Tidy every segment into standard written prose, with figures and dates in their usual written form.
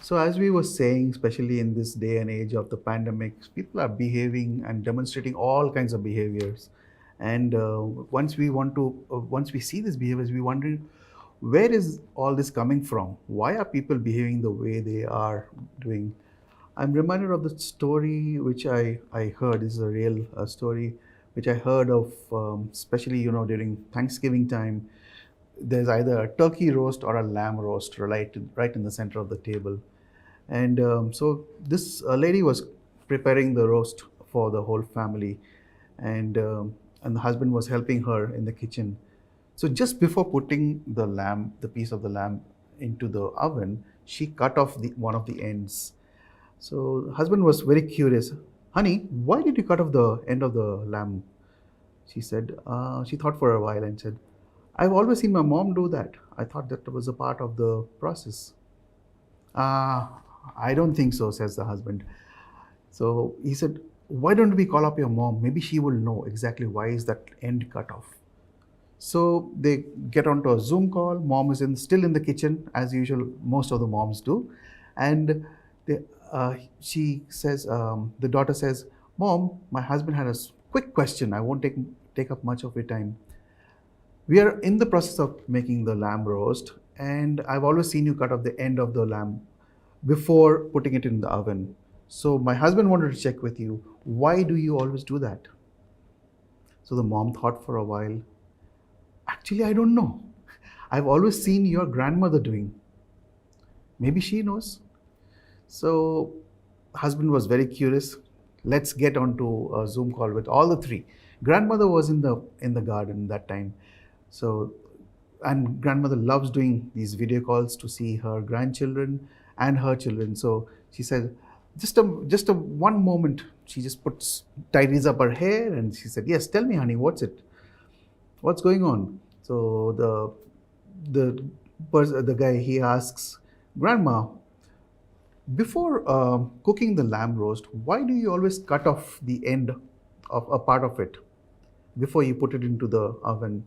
So as we were saying, especially in this day and age of the pandemic, people are behaving and demonstrating all kinds of behaviors. And once we see these behaviors, we wonder, where is all this coming from? Why are people behaving the way they are doing? I'm reminded of the story which I heard. This is a real story which I heard of, especially during Thanksgiving time. There's either a turkey roast or a lamb roast right in the center of the table. And so this lady was preparing the roast for the whole family, and the husband was helping her in the kitchen. So just before putting the piece of the lamb into the oven, she cut off one of the ends. So the husband was very curious. Honey, why did you cut off the end of the lamb? She said, she thought for a while and said, I've always seen my mom do that. I thought that was a part of the process. I don't think so, says the husband. So he said, why don't we call up your mom? Maybe she will know exactly why is that end cut off. So they get onto a Zoom call. Mom is still in the kitchen, as usual, most of the moms do. And she says, the daughter says, Mom, my husband had a quick question. I won't take up much of your time. We are in the process of making the lamb roast, and I've always seen you cut off the end of the lamb before putting it in the oven. So my husband wanted to check with you, why do you always do that? So the mom thought for a while. Actually, I don't know. I've always seen your grandmother doing. Maybe she knows. So husband was very curious. Let's get onto a Zoom call with all the three. Grandmother was in the garden that time. So, and grandmother loves doing these video calls to see her grandchildren and her children. So she said, just a one moment. She just tidies up her hair, and she said, yes, tell me, honey, what's going on? So the guy, he asks, Grandma, before cooking the lamb roast, why do you always cut off the end of a part of it before you put it into the oven?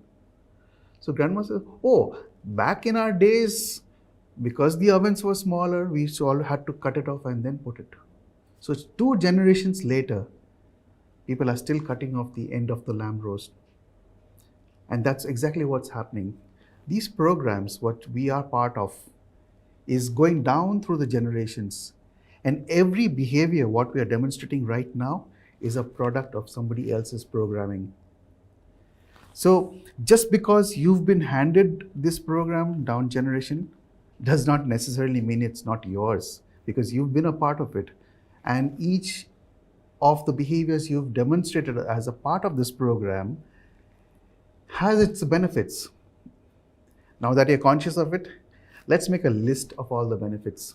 So grandma says, oh, back in our days, because the ovens were smaller, we all had to cut it off and then put it. So 2 generations later, people are still cutting off the end of the lamb roast. And that's exactly what's happening. These programs, what we are part of, is going down through the generations. And every behavior, what we are demonstrating right now, is a product of somebody else's programming. So just because you've been handed this program down generation does not necessarily mean it's not yours, because you've been a part of it. And each of the behaviors you've demonstrated as a part of this program has its benefits. Now that you're conscious of it, let's make a list of all the benefits.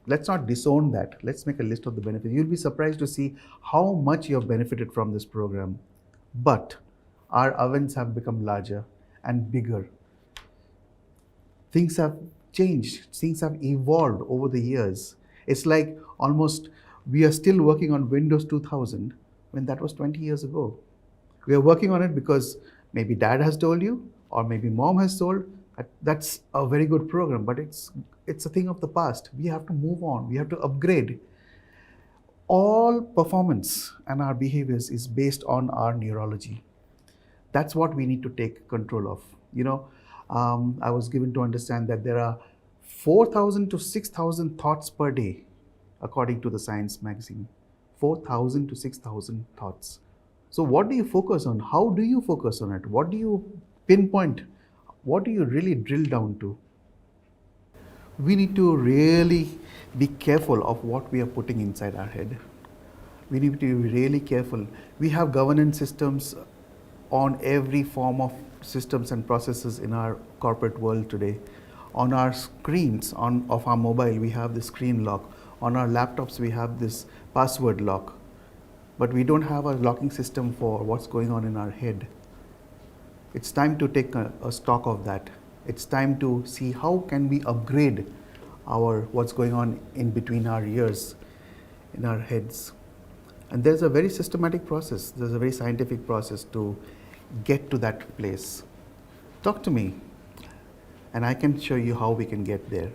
Let's not disown that. Let's make a list of the benefits. You'll be surprised to see how much you have benefited from this program. But our ovens have become larger and bigger. Things have changed. Things have evolved over the years. It's like almost we are still working on Windows 2000 when that was 20 years ago. We are working on it because maybe dad has told you, or maybe mom has told. That's a very good program, but it's a thing of the past. We have to move on. We have to upgrade. All performance and our behaviors is based on our neurology. That's what we need to take control of. I was given to understand that there are 4,000 to 6,000 thoughts per day, according to the Science magazine. 4,000 to 6,000 thoughts. So what do you focus on? How do you focus on it? What do you pinpoint? What do you really drill down to? We need to really be careful of what we are putting inside our head. We need to be really careful. We have governance systems on every form of systems and processes in our corporate world today. On our screens of our mobile, we have the screen lock. On our laptops, we have this password lock. But we don't have a locking system for what's going on in our head. It's time to take a stock of that. It's time to see how can we upgrade what's going on in between our ears, in our heads. And there's a very systematic process. There's a very scientific process to get to that place. Talk to me, and I can show you how we can get there.